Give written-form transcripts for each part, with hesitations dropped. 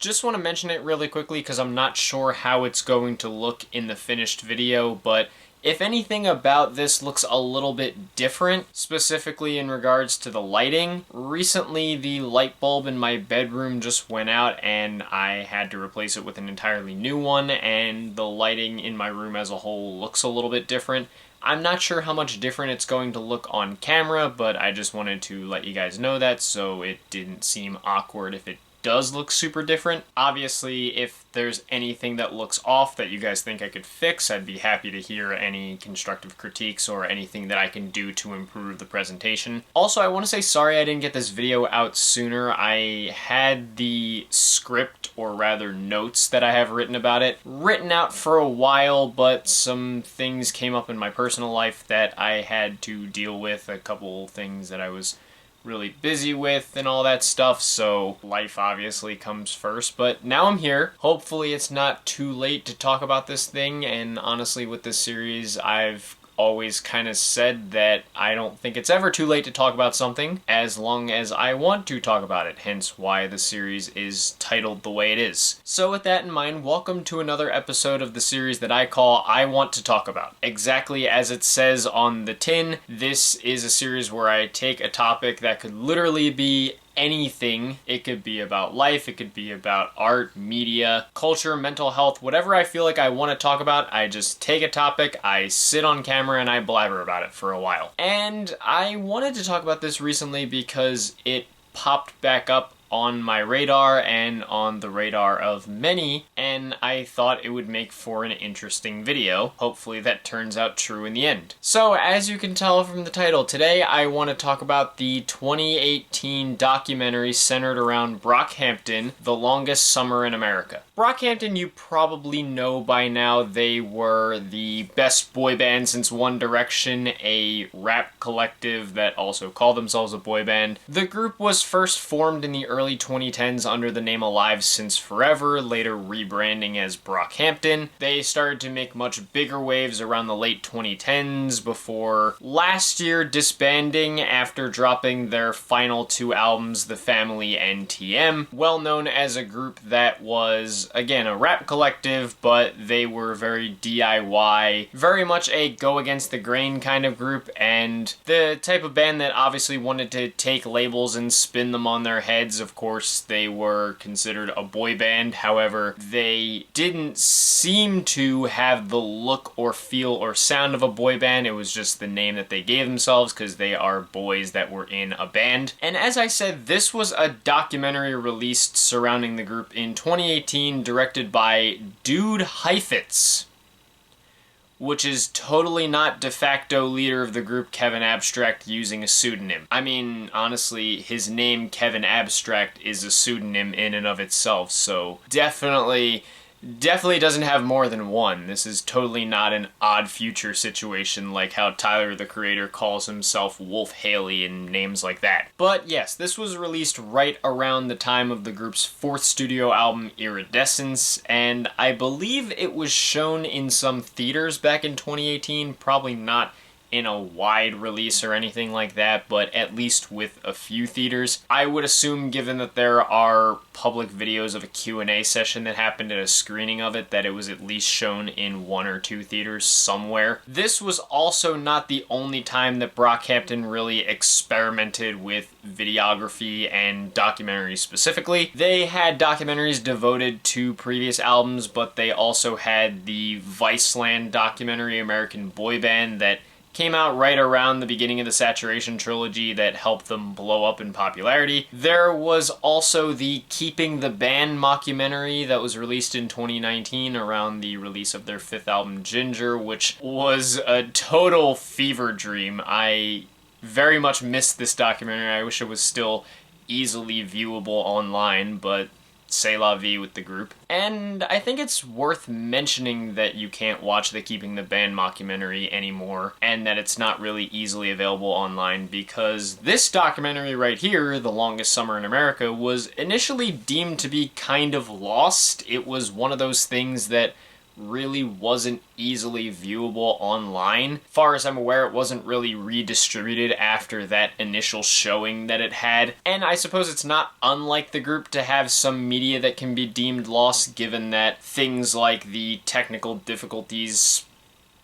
Just want to mention it really quickly because I'm not sure how it's going to look in the finished video, but if anything about this looks a little bit different, specifically in regards to the lighting, recently the light bulb in my bedroom just went out and I had to replace it with an entirely new one, and the lighting in my room as a whole looks a little bit different. I'm not sure how much different it's going to look on camera, but I just wanted to let you guys know that so it didn't seem awkward if it does look super different. Obviously, if there's anything that looks off that you guys think I could fix, I'd be happy to hear any constructive critiques or anything that I can do to improve the presentation. Also, I want to say sorry I didn't get this video out sooner. I had the script, or rather notes that I have written about it, written out for a while, but some things came up in my personal life that I had to deal with, a couple things that I was really busy with and all that stuff, so life obviously comes first. But now I'm here. Hopefully it's not too late to talk about this thing, and honestly with this series I've always kind of said that I don't think it's ever too late to talk about something as long as I want to talk about it, hence why the series is titled the way it is. So with that in mind, welcome to another episode of the series that I call I Want to Talk About. Exactly as it says on the tin, this is a series where I take a topic that could literally be anything. It could be about life, it could be about art, media, culture, mental health, whatever I feel like I want to talk about. I just take a topic, I sit on camera, and I blabber about it for a while. And I wanted to talk about this recently because it popped back up on my radar and on the radar of many, and I thought it would make for an interesting video. Hopefully that turns out true in the end. So as you can tell from the title, today I want to talk about the 2018 documentary centered around Brockhampton, The Longest Summer in America. Brockhampton you probably know by now. They were the best boy band since One Direction, a rap collective that also called themselves a boy band. The group was first formed in the early 2010s under the name Alive Since Forever, later rebranding as Brockhampton. They started to make much bigger waves around the late 2010s before last year disbanding after dropping their final two albums, The Family and TM. Well known as a group that was, again, a rap collective, but they were very DIY, very much a go against the grain kind of group, and the type of band that obviously wanted to take labels and spin them on their heads. Of course, they were considered a boy band, however, they didn't seem to have the look or feel or sound of a boy band. It was just the name that they gave themselves because they are boys that were in a band. And as I said, this was a documentary released surrounding the group in 2018, directed by Dude Heifetz, which is totally not de facto leader of the group Kevin Abstract using a pseudonym. I mean, honestly, his name Kevin Abstract is a pseudonym in and of itself, so definitely doesn't have more than one. This is totally not an Odd Future situation like how Tyler the Creator calls himself Wolf Haley and names like that. But yes, this was released right around the time of the group's fourth studio album, Iridescence, and I believe it was shown in some theaters back in 2018, probably not in a wide release or anything like that, but at least with a few theaters. I would assume, given that there are public videos of a Q&A session that happened at a screening of it, that it was at least shown in one or two theaters somewhere. This was also not the only time that Brockhampton really experimented with videography and documentaries specifically. They had documentaries devoted to previous albums, but they also had the Viceland documentary, American Boy Band, that came out right around the beginning of the Saturation trilogy that helped them blow up in popularity. There was also the Keeping the Band mockumentary that was released in 2019 around the release of their fifth album, Ginger, which was a total fever dream. I very much missed this documentary. I wish it was still easily viewable online, but c'est la vie with the group. And I think it's worth mentioning that you can't watch the Keeping the Band mockumentary anymore, and that it's not really easily available online, because this documentary right here, The Longest Summer in America, was initially deemed to be kind of lost. It was one of those things that really wasn't easily viewable online. Far as I'm aware, it wasn't really redistributed after that initial showing that it had. And I suppose it's not unlike the group to have some media that can be deemed lost, given that things like the technical difficulties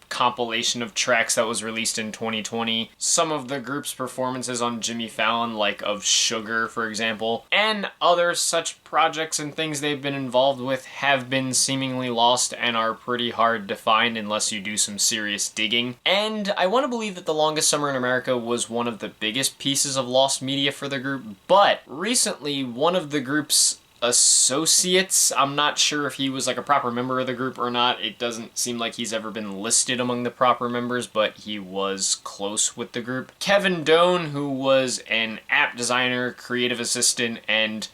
compilation of tracks that was released in 2020, some of the group's performances on Jimmy Fallon, like of Sugar, for example, and other such projects and things they've been involved with have been seemingly lost and are pretty hard to find unless you do some serious digging. And I want to believe that The Longest Summer in America was one of the biggest pieces of lost media for the group, but recently one of the group's associates, I'm not sure if he was like a proper member of the group or not, it doesn't seem like he's ever been listed among the proper members, but he was close with the group. Kevin Doan, who was an app designer, creative assistant, and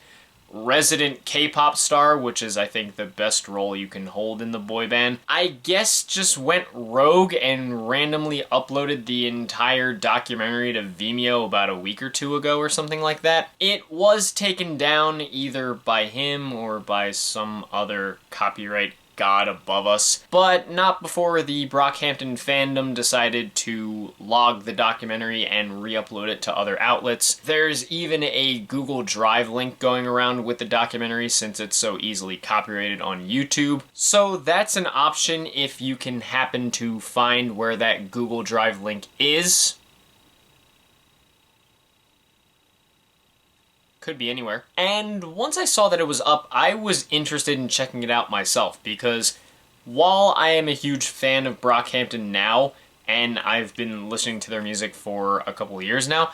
resident K-pop star, which is, I think, the best role you can hold in the boy band, I guess just went rogue and randomly uploaded the entire documentary to Vimeo about a week or two ago or something like that. It was taken down either by him or by some other copyright god above us, but not before the Brockhampton fandom decided to log the documentary and re-upload it to other outlets. There's even a Google Drive link going around with the documentary since it's so easily copyrighted on YouTube. So that's an option if you can happen to find where that Google Drive link is. Could be anywhere. And once I saw that it was up, I was interested in checking it out myself, because while I am a huge fan of Brockhampton now, and I've been listening to their music for a couple of years now,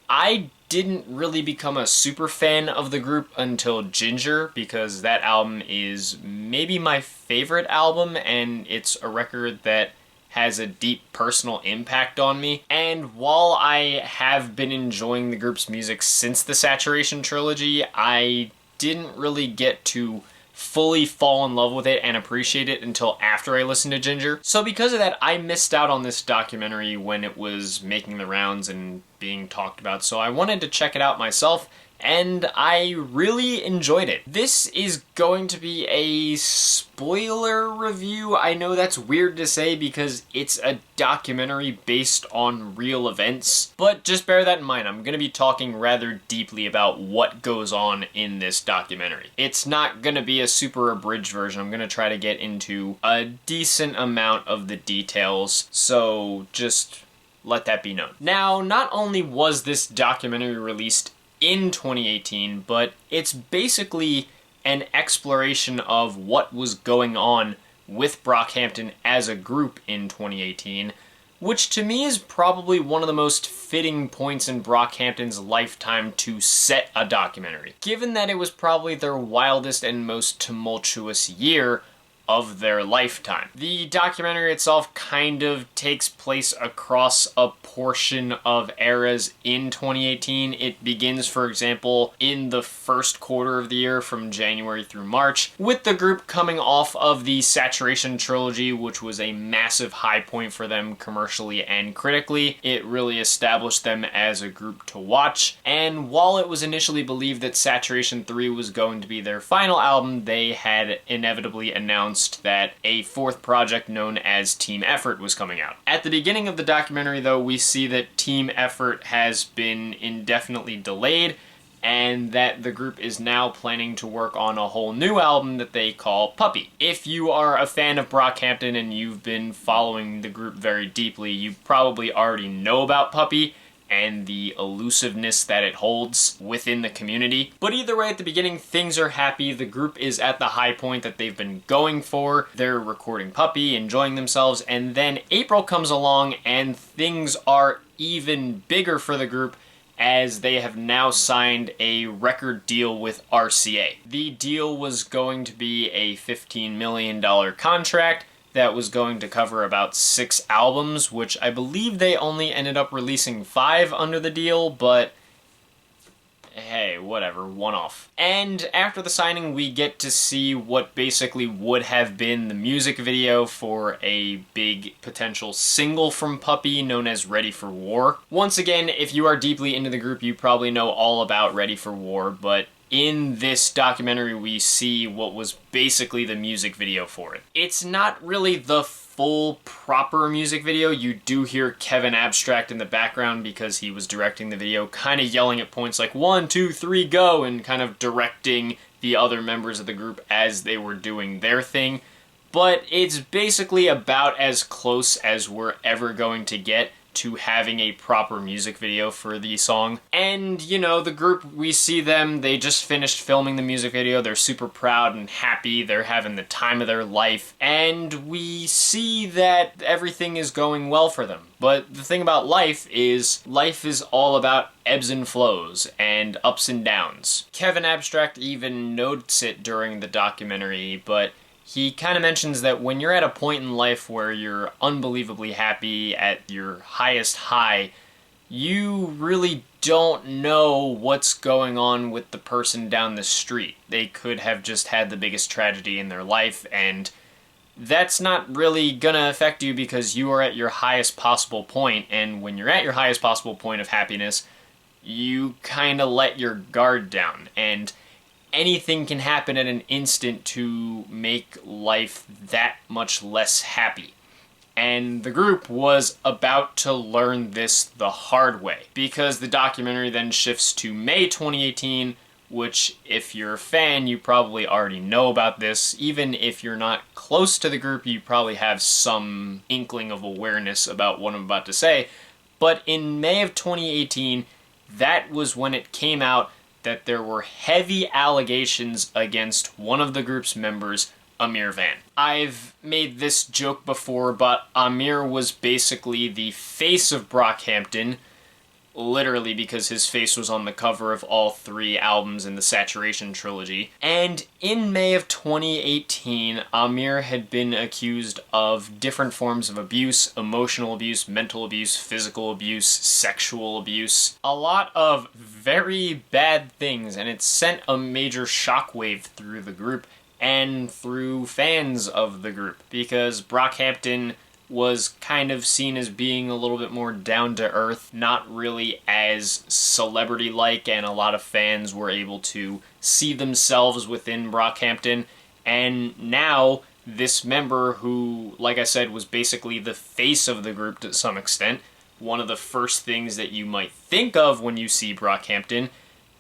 I didn't really become a super fan of the group until Ginger, because that album is maybe my favorite album, and it's a record that has a deep personal impact on me. And while I have been enjoying the group's music since the Saturation trilogy, I didn't really get to fully fall in love with it and appreciate it until after I listened to Ginger. So because of that, I missed out on this documentary when it was making the rounds and being talked about, so I wanted to check it out myself, and I really enjoyed it. This is going to be a spoiler review. I know that's weird to say because it's a documentary based on real events, but just bear that in mind. I'm going to be talking rather deeply about what goes on in this documentary. It's not going to be a super abridged version. I'm going to try to get into a decent amount of the details, so just let that be known. Now, not only was this documentary released in 2018, but it's basically an exploration of what was going on with Brockhampton as a group in 2018, which to me is probably one of the most fitting points in Brockhampton's lifetime to set a documentary, given that it was probably their wildest and most tumultuous year of their lifetime. The documentary itself kind of takes place across a portion of eras in 2018. It begins, for example, in the first quarter of the year from January through March, with the group coming off of the Saturation trilogy, which was a massive high point for them commercially and critically. It really established them as a group to watch, and while it was initially believed that Saturation 3 was going to be their final album, they had inevitably announced that a fourth project known as Team Effort was coming out. At the beginning of the documentary, though, we see that Team Effort has been indefinitely delayed and that the group is now planning to work on a whole new album that they call Puppy. If you are a fan of Brockhampton and you've been following the group very deeply, you probably already know about Puppy and the elusiveness that it holds within the community. But either way, at the beginning, things are happy. The group is at the high point that they've been going for. They're recording Puppy, enjoying themselves, and then April comes along and things are even bigger for the group as they have now signed a record deal with RCA. The deal was going to be a $15 million contract that was going to cover about 6 albums, which I believe they only ended up releasing 5 under the deal, but hey, whatever, one off. And after the signing, we get to see what basically would have been the music video for a big potential single from Puppy known as Ready for War. Once again, if you are deeply into the group, you probably know all about Ready for War, but in this documentary we see what was basically the music video for it. It's not really the full proper music video. You do hear Kevin Abstract in the background because he was directing the video, kind of yelling at points like 1, 2, 3, go, and kind of directing the other members of the group as they were doing their thing. But it's basically about as close as we're ever going to get to having a proper music video for the song. And, you know, the group, we see them, they just finished filming the music video, they're super proud and happy, they're having the time of their life, and we see that everything is going well for them. But the thing about life is all about ebbs and flows and ups and downs. Kevin Abstract even notes it during the documentary, but he kind of mentions that when you're at a point in life where you're unbelievably happy at your highest high, you really don't know what's going on with the person down the street. They could have just had the biggest tragedy in their life, and that's not really gonna affect you because you are at your highest possible point, and when you're at your highest possible point of happiness, you kind of let your guard down, and anything can happen at an instant to make life that much less happy. And the group was about to learn this the hard way, because the documentary then shifts to May 2018, which, if you're a fan, you probably already know about this. Even if you're not close to the group, you probably have some inkling of awareness about what I'm about to say. But in May of 2018, that was when it came out that there were heavy allegations against one of the group's members, Ameer Van. I've made this joke before, but Ameer was basically the face of Brockhampton, literally because his face was on the cover of all 3 albums in the Saturation trilogy. And in May of 2018, Ameer had been accused of different forms of abuse: emotional abuse, mental abuse, physical abuse, sexual abuse. A lot of very bad things, and it sent a major shockwave through the group and through fans of the group, because Brockhampton was kind of seen as being a little bit more down-to-earth, not really as celebrity-like, and a lot of fans were able to see themselves within Brockhampton. And now, this member who, like I said, was basically the face of the group to some extent, one of the first things that you might think of when you see Brockhampton,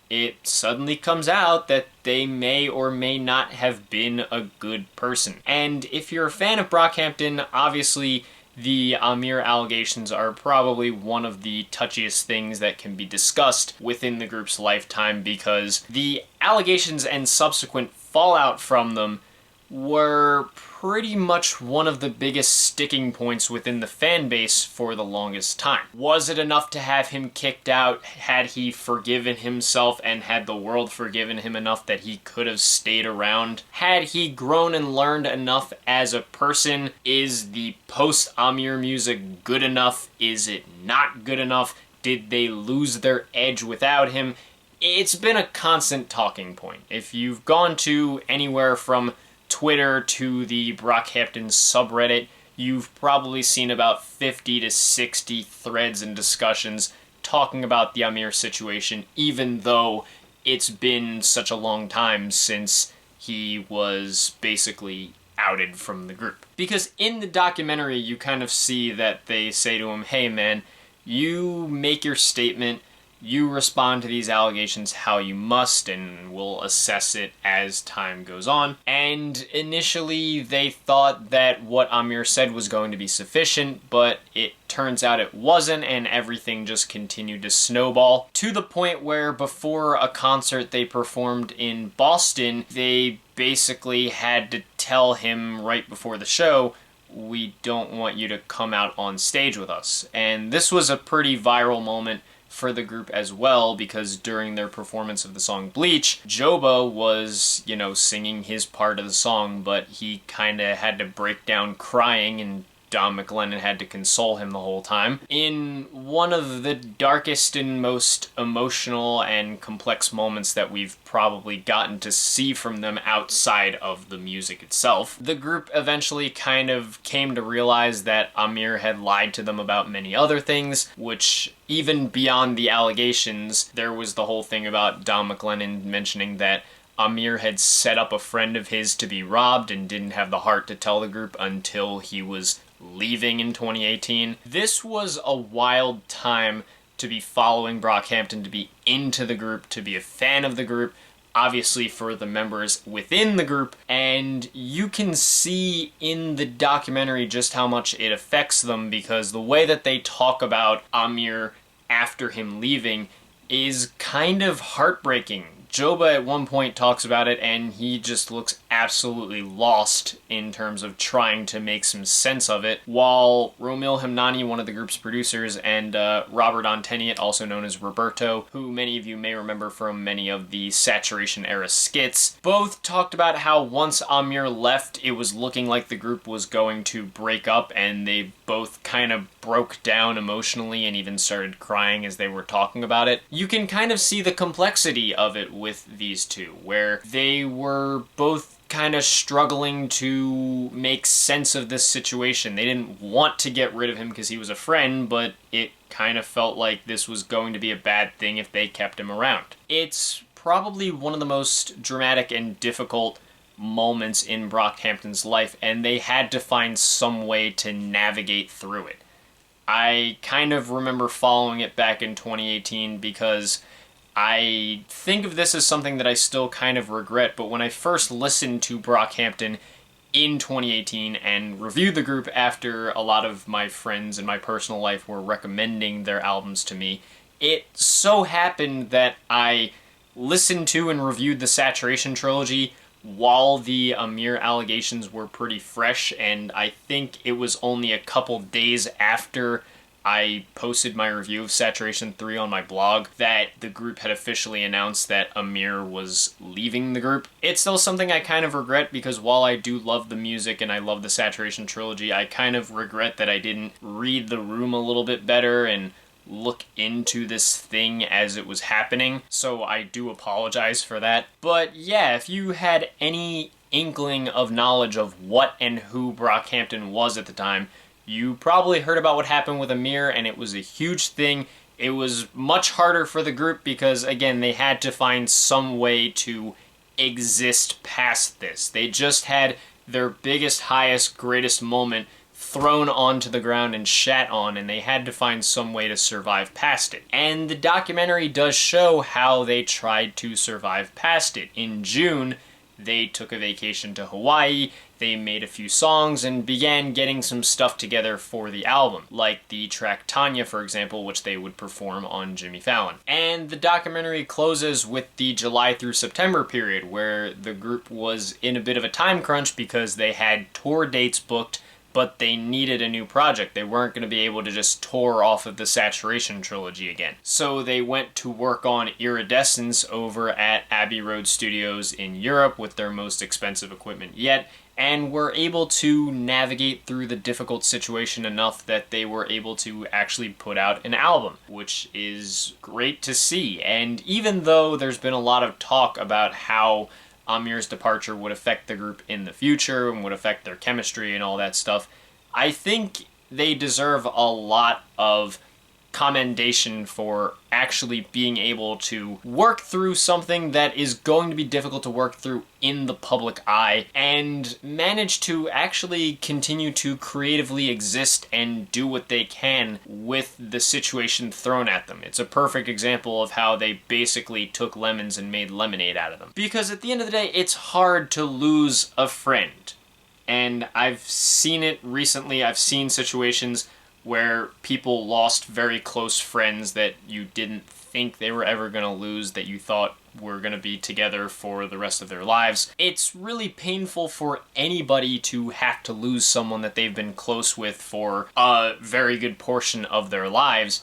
it suddenly comes out that they may or may not have been a good person. And if you're a fan of Brockhampton, obviously the Ameer allegations are probably one of the touchiest things that can be discussed within the group's lifetime, because the allegations and subsequent fallout from them were pretty much one of the biggest sticking points within the fan base for the longest time. Was it enough to have him kicked out? Had he forgiven himself, and had the world forgiven him enough that he could have stayed around? Had he grown and learned enough as a person? Is the post-Ameer music good enough? Is it not good enough? Did they lose their edge without him? It's been a constant talking point. If you've gone to anywhere from Twitter to the Brockhampton subreddit, you've probably seen about 50 to 60 threads and discussions talking about the Ameer situation, even though it's been such a long time since he was basically outed from the group. Because in the documentary, you kind of see that they say to him, hey man, you make your statement, you respond to these allegations how you must, and we'll assess it as time goes on. And initially they thought that what Ameer said was going to be sufficient, but it turns out it wasn't, and everything just continued to snowball, to the point where before a concert they performed in Boston, they basically had to tell him right before the show, we don't want you to come out on stage with us. And this was a pretty viral moment for the group as well, because during their performance of the song Bleach, Joba was, you know, singing his part of the song, but he kind of had to break down crying and Don McLennan had to console him the whole time, in one of the darkest and most emotional and complex moments that we've probably gotten to see from them outside of the music itself. The group eventually kind of came to realize that Ameer had lied to them about many other things, which, even beyond the allegations, there was the whole thing about Don McLennan mentioning that Ameer had set up a friend of his to be robbed and didn't have the heart to tell the group until he was leaving in 2018. This was a wild time to be following Brockhampton, to be into the group, to be a fan of the group, obviously for the members within the group, and you can see in the documentary just how much it affects them, because the way that they talk about Ameer after him leaving is kind of heartbreaking. Joba at one point talks about it, and he just looks absolutely lost in terms of trying to make some sense of it, while Romil Hemnani, one of the group's producers, and Robert Anteniet, also known as Roberto, who many of you may remember from many of the Saturation era skits, both talked about how once Ameer left, it was looking like the group was going to break up, and they both kind of broke down emotionally and even started crying as they were talking about it. You can kind of see the complexity of it with these two, where they were both kind of struggling to make sense of this situation. They didn't want to get rid of him because he was a friend, but it kind of felt like this was going to be a bad thing if they kept him around. It's probably one of the most dramatic and difficult moments in Brockhampton's life, and they had to find some way to navigate through it. I kind of remember following it back in 2018 because I think of this as something that I still kind of regret, but when I first listened to Brockhampton in 2018 and reviewed the group after a lot of my friends in my personal life were recommending their albums to me, it so happened that I listened to and reviewed the Saturation trilogy while the Ameer allegations were pretty fresh, and I think it was only a couple days after I posted my review of Saturation 3 on my blog that the group had officially announced that Ameer was leaving the group. It's still something I kind of regret, because while I do love the music and I love the Saturation trilogy, I kind of regret that I didn't read the room a little bit better and look into this thing as it was happening, so I do apologize for that. But yeah, if you had any inkling of knowledge of what and who Brockhampton was at the time, you probably heard about what happened with Ameer, and it was a huge thing. It was much harder for the group because, again, they had to find some way to exist past this. They just had their biggest, highest, greatest moment thrown onto the ground and shat on, and they had to find some way to survive past it. And the documentary does show how they tried to survive past it. In June, they took a vacation to Hawaii, they made a few songs, and began getting some stuff together for the album, like the track Tanya, for example, which they would perform on Jimmy Fallon. And the documentary closes with the July through September period, where the group was in a bit of a time crunch because they had tour dates booked, but they needed a new project. They weren't going to be able to just tour off of the Saturation trilogy again. So they went to work on Iridescence over at Abbey Road Studios in Europe with their most expensive equipment yet, and were able to navigate through the difficult situation enough that they were able to actually put out an album, which is great to see. And even though there's been a lot of talk about how Ameer's departure would affect the group in the future and would affect their chemistry and all that stuff, I think they deserve a lot of commendation for actually being able to work through something that is going to be difficult to work through in the public eye and manage to actually continue to creatively exist and do what they can with the situation thrown at them. It's a perfect example of how they basically took lemons and made lemonade out of them. Because at the end of the day, it's hard to lose a friend. And I've seen it recently. I've seen situations where people lost very close friends that you didn't think they were ever going to lose, that you thought were going to be together for the rest of their lives. It's really painful for anybody to have to lose someone that they've been close with for a very good portion of their lives,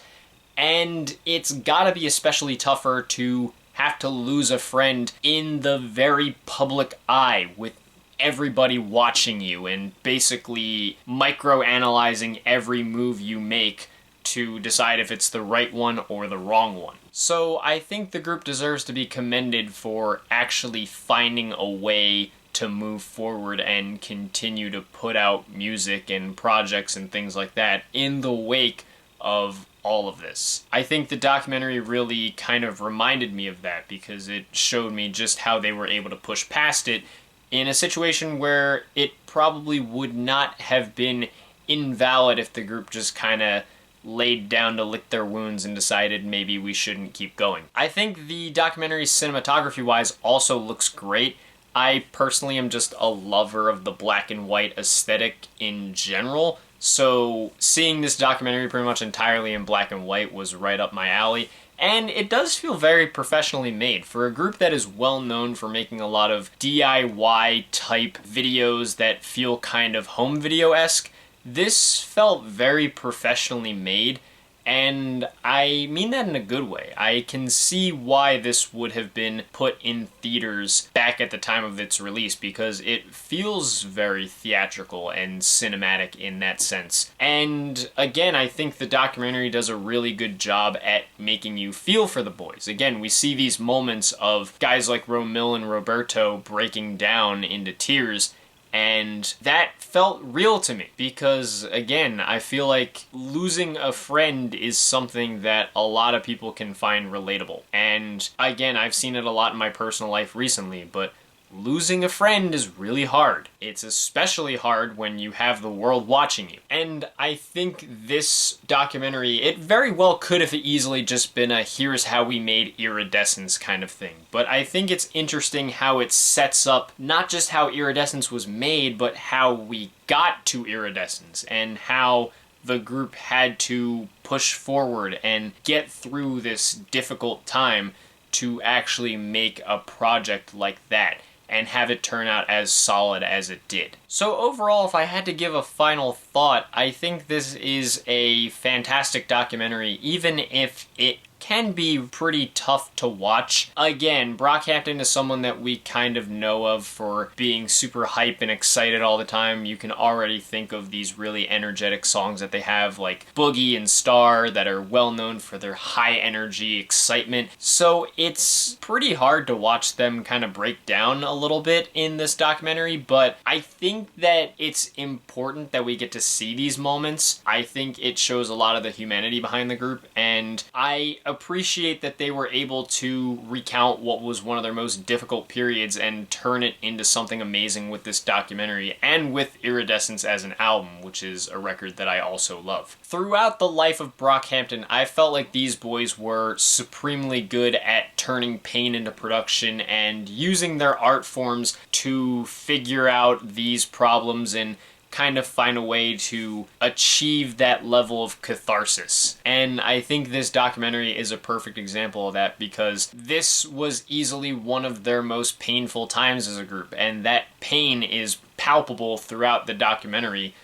and it's gotta be especially tougher to have to lose a friend in the very public eye with everybody watching you and basically micro-analyzing every move you make to decide if it's the right one or the wrong one. So I think the group deserves to be commended for actually finding a way to move forward and continue to put out music and projects and things like that in the wake of all of this. I think the documentary really kind of reminded me of that because it showed me just how they were able to push past it in a situation where it probably would not have been invalid if the group just kind of laid down to lick their wounds and decided maybe we shouldn't keep going. I think the documentary cinematography-wise also looks great. I personally am just a lover of the black and white aesthetic in general, so seeing this documentary pretty much entirely in black and white was right up my alley. And it does feel very professionally made. For a group that is well known for making a lot of DIY type videos that feel kind of home video-esque, this felt very professionally made, and I mean that in a good way. I can see why this would have been put in theaters back at the time of its release, because it feels very theatrical and cinematic in that sense. And again, I think the documentary does a really good job at making you feel for the boys. Again, we see these moments of guys like Romil and Roberto breaking down into tears, and that felt real to me because, again, I feel like losing a friend is something that a lot of people can find relatable. And again, I've seen it a lot in my personal life recently, but losing a friend is really hard. It's especially hard when you have the world watching you. And I think this documentary, it very well could have easily just been a here's how we made Iridescence kind of thing. But I think it's interesting how it sets up not just how Iridescence was made, but how we got to Iridescence and how the group had to push forward and get through this difficult time to actually make a project like that and have it turn out as solid as it did. So overall, if I had to give a final thought, I think this is a fantastic documentary, even if it can be pretty tough to watch. Again, Brockhampton is someone that we kind of know of for being super hype and excited all the time. You can already think of these really energetic songs that they have, like Boogie and Star, that are well known for their high energy excitement. So it's pretty hard to watch them kind of break down a little bit in this documentary, but I think that it's important that we get to see these moments. I think it shows a lot of the humanity behind the group, and I appreciate that they were able to recount what was one of their most difficult periods and turn it into something amazing with this documentary and with Iridescence as an album, which is a record that I also love. Throughout the life of Brockhampton, I felt like these boys were supremely good at turning pain into production and using their art forms to figure out these problems and kind of find a way to achieve that level of catharsis. And I think this documentary is a perfect example of that because this was easily one of their most painful times as a group, and that pain is palpable throughout the documentary.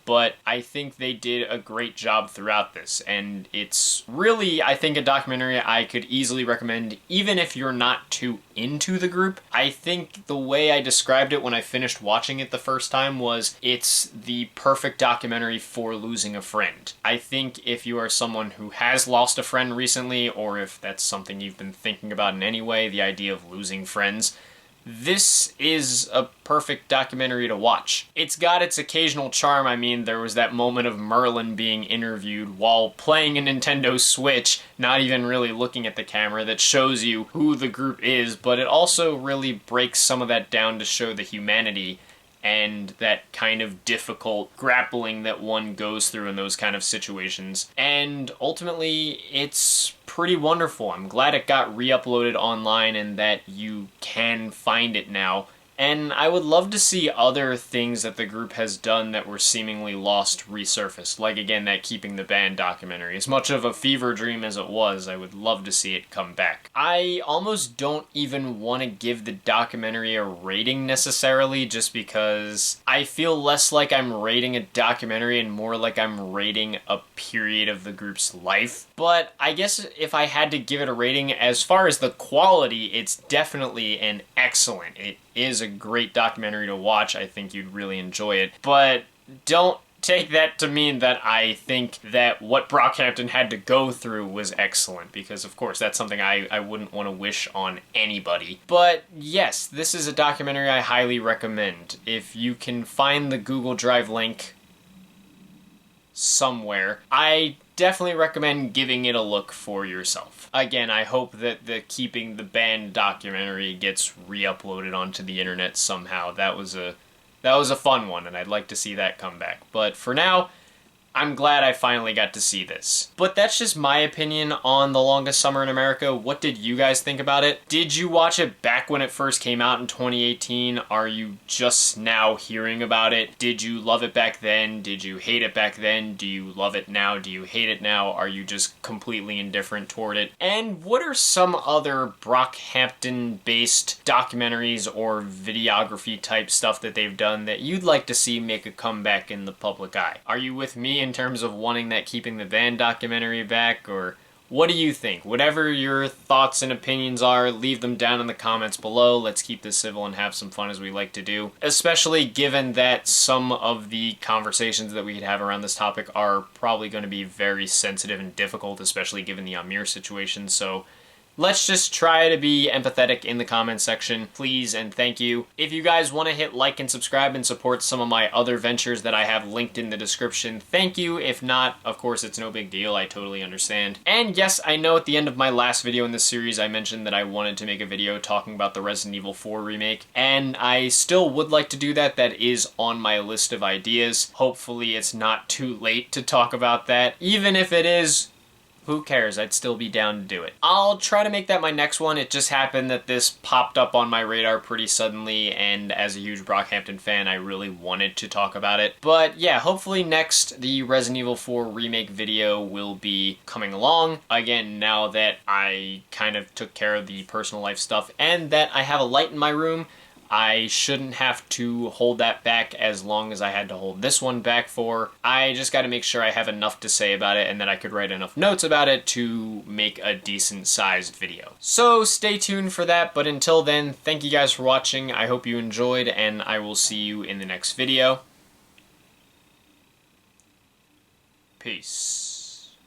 But I think they did a great job throughout this, and it's really, I think, a documentary I could easily recommend even if you're not too into the group. I think the way I described it when I finished watching it the first time was it's the perfect documentary for losing a friend. I think if you are someone who has lost a friend recently, or if that's something you've been thinking about in any way, the idea of losing friends, this is a perfect documentary to watch. It's got its occasional charm. I mean, there was that moment of Merlin being interviewed while playing a Nintendo Switch, not even really looking at the camera, that shows you who the group is, but it also really breaks some of that down to show the humanity and that kind of difficult grappling that one goes through in those kind of situations. And ultimately, it's pretty wonderful. I'm glad it got re-uploaded online and that you can find it now. And I would love to see other things that the group has done that were seemingly lost resurfaced. Like, again, that Keeping the Band documentary. As much of a fever dream as it was, I would love to see it come back. I almost don't even want to give the documentary a rating necessarily, just because I feel less like I'm rating a documentary and more like I'm rating a period of the group's life. But I guess if I had to give it a rating, as far as the quality, it's definitely an excellent. is a great documentary to watch. I think you'd really enjoy it. But don't take that to mean that I think that what Brockhampton had to go through was excellent, because of course that's something I wouldn't want to wish on anybody. But yes, this is a documentary I highly recommend. If you can find the Google Drive link somewhere, I definitely recommend giving it a look for yourself. Again, I hope that the Keeping the Band documentary gets re-uploaded onto the internet somehow. That was a fun one, and I'd like to see that come back. But for now, I'm glad I finally got to see this. But that's just my opinion on The Longest Summer in America. What did you guys think about it? Did you watch it back when it first came out in 2018? Are you just now hearing about it? Did you love it back then? Did you hate it back then? Do you love it now? Do you hate it now? Are you just completely indifferent toward it? And what are some other Brockhampton-based documentaries or videography type stuff that they've done that you'd like to see make a comeback in the public eye? Are you with me in terms of wanting that Keeping the Band documentary back, or what do you think? Whatever your thoughts and opinions are, leave them down in the comments below. Let's keep this civil and have some fun as we like to do, especially given that some of the conversations that we could have around this topic are probably going to be very sensitive and difficult, especially given the Ameer situation. So let's just try to be empathetic in the comments section, please and thank you. If you guys want to hit like and subscribe and support some of my other ventures that I have linked in the description, thank you. If not, of course, it's no big deal. I totally understand. And yes, I know at the end of my last video in this series, I mentioned that I wanted to make a video talking about the Resident Evil 4 remake, and I still would like to do that. That is on my list of ideas. Hopefully it's not too late to talk about that. Even if it is, who cares? I'd still be down to do it. I'll try to make that my next one. It just happened that this popped up on my radar pretty suddenly, and as a huge Brockhampton fan, I really wanted to talk about it. But yeah, hopefully next, the Resident Evil 4 remake video will be coming along. Again, now that I kind of took care of the personal life stuff and that I have a light in my room, I shouldn't have to hold that back as long as I had to hold this one back for. I just got to make sure I have enough to say about it and that I could write enough notes about it to make a decent sized video. So stay tuned for that, but until then, thank you guys for watching. I hope you enjoyed, and I will see you in the next video. Peace.